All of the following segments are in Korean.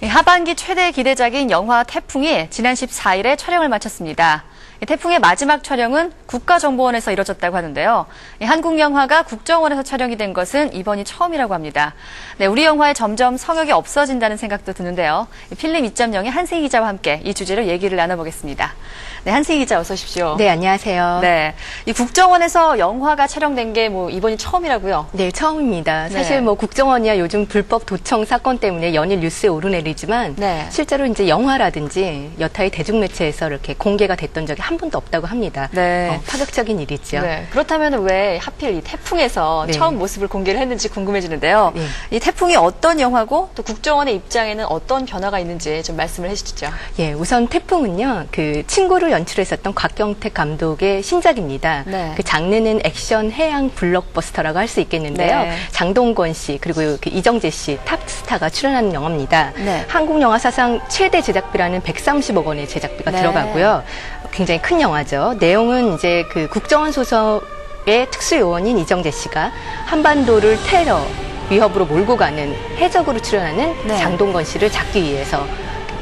하반기 최대 기대작인 영화 태풍이 지난 14일에 촬영을 마쳤습니다. 태풍의 마지막 촬영은 국가정보원에서 이뤄졌다고 하는데요. 한국 영화가 국정원에서 촬영이 된 것은 이번이 처음이라고 합니다. 네, 우리 영화에 점점 성역이 없어진다는 생각도 드는데요. 필름 2.0의 한승희 기자와 함께 이 주제로 얘기를 나눠보겠습니다. 네, 한승희 기자 어서 오십시오. 네, 안녕하세요. 네, 이 국정원에서 영화가 촬영된 게 이번이 처음이라고요? 네, 처음입니다. 네. 사실 국정원이야 요즘 불법 도청 사건 때문에 연일 뉴스에 오르내리지만 네. 실제로 이제 영화라든지 여타의 대중매체에서 이렇게 공개가 됐던 적이 한 번도 없다고 합니다. 네. 파격적인 일이죠. 네. 그렇다면 왜 하필 이 태풍에서 네. 처음 모습을 공개를 했는지 궁금해지는데요. 네. 이 태풍이 어떤 영화고 또 국정원의 입장에는 어떤 변화가 있는지 좀 말씀을 해주시죠. 예, 우선 태풍은요, 그 친구를 연출했었던 곽경택 감독의 신작입니다. 네. 그 장르는 액션 해양 블록버스터라고 할 수 있겠는데요. 네. 장동건 씨 그리고 그 이정재 씨 탑스타가 출연하는 영화입니다. 네. 한국 영화 사상 최대 제작비라는 130억 원의 제작비가 네. 들어가고요. 굉장히 큰 영화죠. 내용은 이제 그 국정원 소속의 특수요원인 이정재 씨가 한반도를 테러 위협으로 몰고 가는 해적으로 출연하는 네. 장동건 씨를 잡기 위해서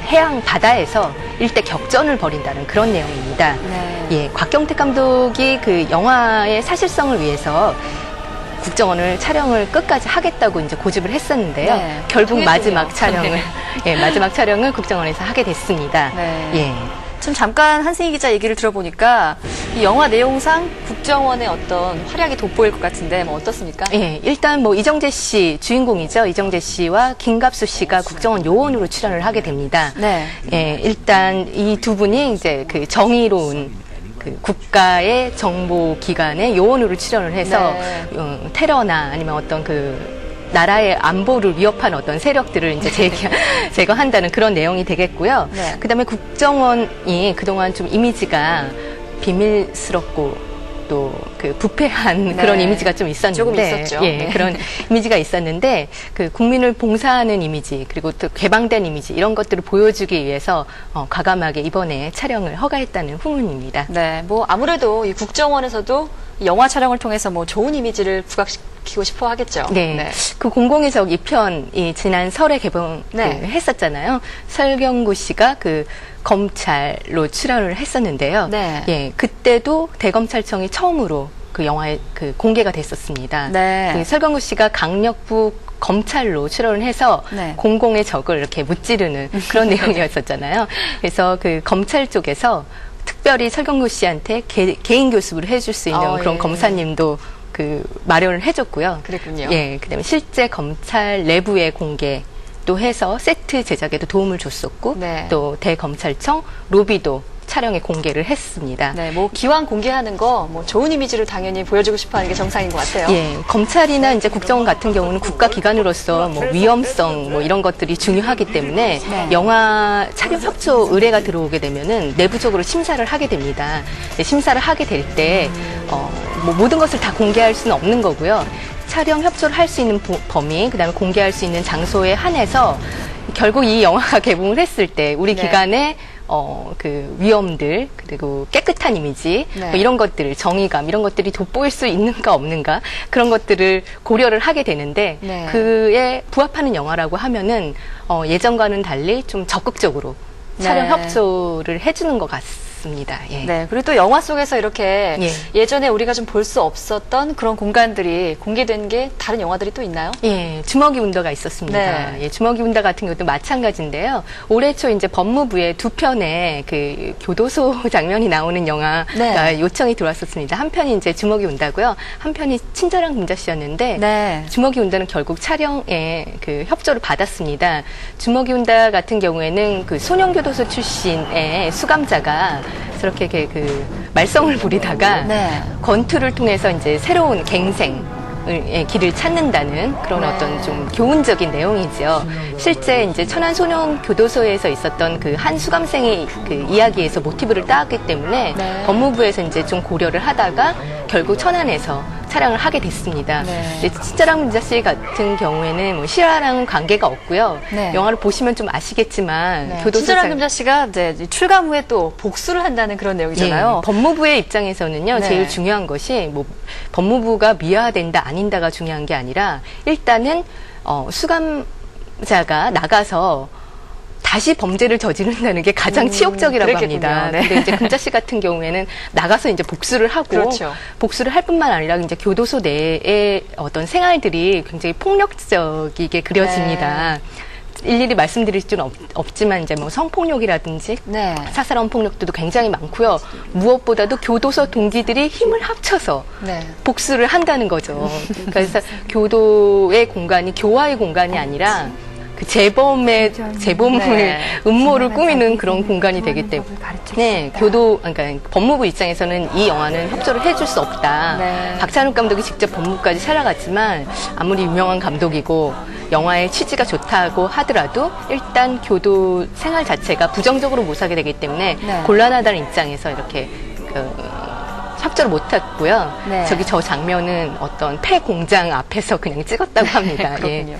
해양 바다에서 일대 격전을 벌인다는 그런 내용입니다. 네. 예, 곽경택 감독이 그 영화의 사실성을 위해서 국정원을 촬영을 끝까지 하겠다고 이제 고집을 했었는데요. 네. 결국 통했군요. 마지막 촬영을 네. 예, 마지막 촬영을 국정원에서 하게 됐습니다. 네. 예. 좀 잠깐 한승희 기자 얘기를 들어보니까 이 영화 내용상 국정원의 어떤 활약이 돋보일 것 같은데 어떻습니까? 예, 일단 이정재 씨 주인공이죠. 이정재 씨와 김갑수 씨가 국정원 요원으로 출연을 하게 됩니다. 네. 예, 일단 이 두 분이 이제 그 정의로운 그 국가의 정보기관의 요원으로 출연을 해서 네. 테러나 아니면 어떤 그 나라의 안보를 위협하는 어떤 세력들을 이제 제거한다는 그런 내용이 되겠고요. 네. 그다음에 국정원이 그동안 좀 이미지가 비밀스럽고 또 그 부패한 네. 그런 이미지가 좀 있었는데, 조금 있었죠. 예, 네. 그런 이미지가 있었는데 그 국민을 봉사하는 이미지 그리고 또 개방된 이미지 이런 것들을 보여주기 위해서 과감하게 이번에 촬영을 허가했다는 후문입니다. 네. 아무래도 이 국정원에서도 이 영화 촬영을 통해서 좋은 이미지를 부각시키고 싶어 하겠죠. 네. 그 공공의 적 2편이 지난 설에 개봉 네. 했었잖아요. 설경구 씨가 그 검찰로 출연을 했었는데요. 네. 예, 그때도 대검찰청이 처음으로 그 영화에 그 공개가 됐었습니다. 네. 그 설경구 씨가 강력부 검찰로 출연을 해서 네. 공공의 적을 이렇게 무찌르는 그런 내용이었었잖아요. 그래서 그 검찰 쪽에서 특별히 설경구 씨한테 개인 교습을 해줄 수 있는 그런 예. 검사님도 그 마련을 해줬고요. 그랬군요. 예, 그다음에 실제 검찰 내부의 공개도 해서 세트 제작에도 도움을 줬었고, 네. 또 대검찰청 로비도 촬영에 공개를 했습니다. 네, 기왕 공개하는 거 좋은 이미지를 당연히 보여주고 싶어 하는 게 정상인 것 같아요. 예, 검찰이나 이제 국정원 같은 경우는 국가기관으로서 위험성 이런 것들이 중요하기 때문에 네. 영화 촬영 협조 의뢰가 들어오게 되면은 내부적으로 심사를 하게 됩니다. 네, 심사를 하게 될 때 모든 것을 다 공개할 수는 없는 거고요. 촬영 협조를 할 수 있는 범위, 그다음에 공개할 수 있는 장소에 한해서 결국 이 영화가 개봉을 했을 때 우리 네. 기관의 그 위험들 그리고 깨끗한 이미지 네. 이런 것들을 정의감 이런 것들이 돋보일 수 있는가 없는가 그런 것들을 고려를 하게 되는데 네. 그에 부합하는 영화라고 하면은 예전과는 달리 좀 적극적으로 촬영 네. 협조를 해주는 것 같습니다. 예. 네, 그리고 또 영화 속에서 이렇게 예. 예전에 우리가 좀 볼 수 없었던 그런 공간들이 공개된 게 다른 영화들이 또 있나요? 예, 주먹이 운다가 있었습니다. 네. 예, 주먹이 운다 같은 것도 마찬가지인데요. 올해 초 이제 법무부에 두 편의 그 교도소 장면이 나오는 영화가 네. 요청이 들어왔었습니다. 한 편이 이제 주먹이 운다고요. 한 편이 친절한 금자씨였는데 네. 주먹이 운다는 결국 촬영에 그 협조를 받았습니다. 주먹이 운다 같은 경우에는 그 소년교도소 출신의 수감자가 저렇게 그 말썽을 부리다가 네. 권투를 통해서 이제 새로운 갱생의 길을 찾는다는 그런 네. 어떤 좀 교훈적인 내용이죠. 실제 이제 천안소년교도소에서 있었던 그 한 수감생의 그 이야기에서 모티브를 따왔기 때문에 네. 법무부에서 이제 좀 고려를 하다가 결국 천안에서 촬영을 하게 됐습니다. 네. 근데 친절한 문자씨 같은 경우에는 실화랑은 관계가 없고요. 네. 영화를 보시면 좀 아시겠지만 네. 교도소 친절한 금자 씨가 이제 출감 후에 또 복수를 한다는 그런 내용이잖아요. 예, 법무부의 입장에서는요, 네. 제일 중요한 것이 법무부가 미화된다 아닌다가 중요한 게 아니라 일단은 수감자가 나가서 다시 범죄를 저지른다는 게 가장 치욕적이라고 그랬겠군요. 합니다. 네. 근데 이제 금자 씨 같은 경우에는 나가서 이제 복수를 하고 그렇죠. 복수를 할 뿐만 아니라 이제 교도소 내의 어떤 생활들이 굉장히 폭력적이게 그려집니다. 일일이 말씀드릴 수는 없지만 이제 뭐 성폭력이라든지 네. 사사로운 폭력들도 굉장히 많고요. 무엇보다도 교도소 동기들이 힘을 합쳐서 네. 복수를 한다는 거죠. 그래서 교도의 공간이 교화의 공간이 아니라 그 재범을 네. 음모를 꾸미는 그런 공간이 되기 때문에 그러니까 법무부 입장에서는 이 영화는 협조를 해줄 수 없다. 네. 박찬욱 감독이 직접 법무부까지 찾아갔지만 아무리 유명한 감독이고 영화의 취지가 좋다고 하더라도 일단 교도 생활 자체가 부정적으로 묘사하게 되기 때문에 네. 곤란하다는 입장에서 이렇게 협조를 못했고요. 네. 저 장면은 어떤 폐 공장 앞에서 그냥 찍었다고 합니다. 그렇군요.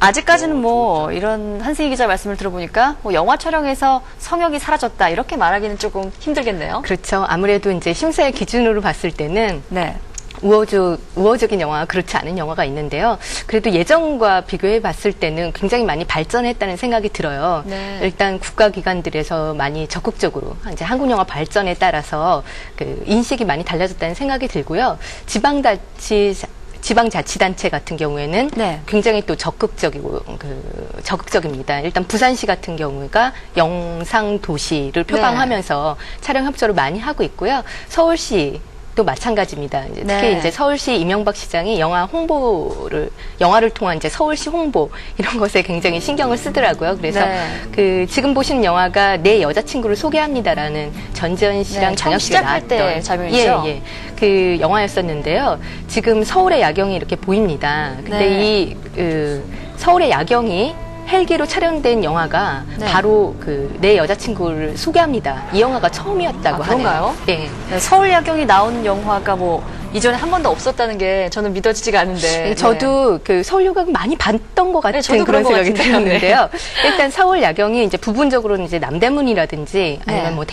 아직까지는 뭐 이런 한승희 기자 말씀을 들어보니까 뭐 영화 촬영에서 성역이 사라졌다 이렇게 말하기는 조금 힘들겠네요. 그렇죠. 아무래도 이제 심사의 기준으로 봤을 때는 네. 우호적인 영화, 그렇지 않은 영화가 있는데요. 그래도 예전과 비교해 봤을 때는 굉장히 많이 발전했다는 생각이 들어요. 네. 일단 국가기관들에서 많이 적극적으로 이제 한국 영화 발전에 따라서 그 인식이 많이 달라졌다는 생각이 들고요. 지방자치단체 같은 경우에는 네. 굉장히 또 적극적입니다. 일단 부산시 같은 경우가 영상도시를 표방하면서 촬영 협조를 많이 하고 있고요. 서울시 또 마찬가지입니다. 이제 특히 네. 이제 서울시 이명박 시장이 영화를 통한 이제 서울시 홍보 이런 것에 굉장히 신경을 쓰더라고요. 그래서 네. 지금 보시는 영화가 내 여자친구를 소개합니다라는 전지현 씨랑 네, 처음 장혁 씨가 시작할 때 나왔던 장면이죠? 예. 그 영화였었는데요. 지금 서울의 야경이 이렇게 보입니다. 근데 네. 이 서울의 야경이 헬기로 촬영된 영화가 네. 바로 내 여자친구를 소개합니다. 이 영화가 처음이었다고 그런가요? 하네요. 네. 네, 서울 야경이 나온 영화가 뭐 이전에 한 번도 없었다는 게 저는 믿어지지가 않은데. 저도 그 서울 야경 많이 봤던 것 같은 저도 그런 그런 것 생각이 같은데요. 들었는데요. 일단 서울 야경이 이제 부분적으로는 이제 남대문이라든지 아니면 네. 뭐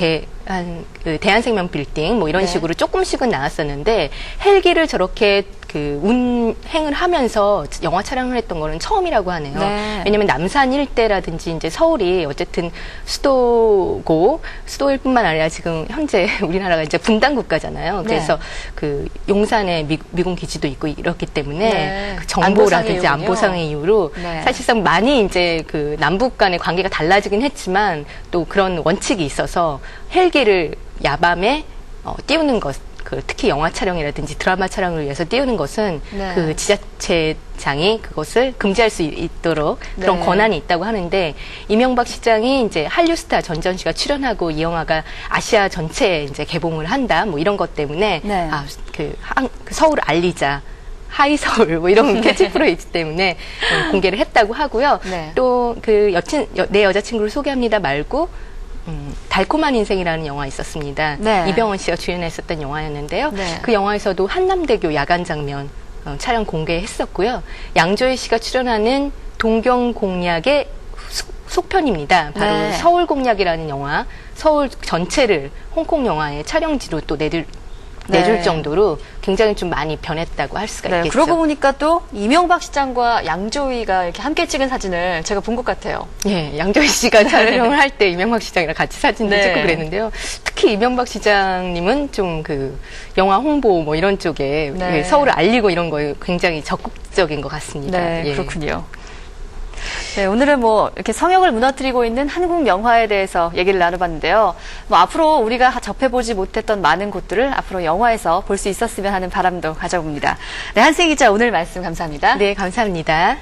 대한생명 빌딩 뭐 이런 네. 식으로 조금씩은 나왔었는데 헬기를 저렇게 운행을 하면서 영화 촬영을 했던 거는 처음이라고 하네요. 네. 왜냐면 남산 일대라든지 이제 서울이 어쨌든 수도일 뿐만 아니라 지금 현재 우리나라가 이제 분단 국가잖아요. 그래서 네. 용산에 미군 기지도 있고 이렇기 때문에 네. 그 정보라든지 안보상의 안보상의 이유로 네. 사실상 많이 이제 남북 간의 관계가 달라지긴 했지만 또 그런 원칙이 있어서 헬기를 야밤에 띄우는 것, 특히 영화 촬영이라든지 드라마 촬영을 위해서 띄우는 것은 네. 그 지자체장이 그것을 금지할 수 있도록 그런 네. 권한이 있다고 하는데 이명박 시장이 이제 한류스타 전지현 씨가 출연하고 이 영화가 아시아 전체에 이제 개봉을 한다 뭐 이런 것 때문에 네. 그 서울을 알리자. 하이 서울 뭐 이런 캐치프레이즈 때문에 공개를 했다고 하고요. 네. 또 내 여자친구를 소개합니다 말고 달콤한 인생이라는 영화 있었습니다. 네. 이병헌 씨가 주연했었던 영화였는데요. 네. 그 영화에서도 한남대교 야간 장면 촬영 공개했었고요. 양조희 씨가 출연하는 동경공약의 속편입니다. 바로 네. 서울공약이라는 영화, 서울 전체를 홍콩 영화의 촬영지로 또 내줄 네. 정도로 굉장히 좀 많이 변했다고 할 수가 네, 있겠죠. 그러고 보니까 또 이명박 시장과 양조위가 이렇게 함께 찍은 사진을 제가 본 것 같아요. 예, 양조희 씨가 촬영을 할 때 이명박 시장이랑 같이 사진도 네. 찍고 그랬는데요. 특히 이명박 시장님은 좀 영화 홍보 뭐 이런 쪽에 네. 서울을 알리고 이런 거에 굉장히 적극적인 것 같습니다. 네, 예. 그렇군요. 네, 오늘은 뭐 이렇게 성역을 무너뜨리고 있는 한국 영화에 대해서 얘기를 나눠봤는데요. 뭐 앞으로 우리가 접해보지 못했던 많은 곳들을 앞으로 영화에서 볼 수 있었으면 하는 바람도 가져봅니다. 네, 한승희 기자 오늘 말씀 감사합니다. 네, 감사합니다.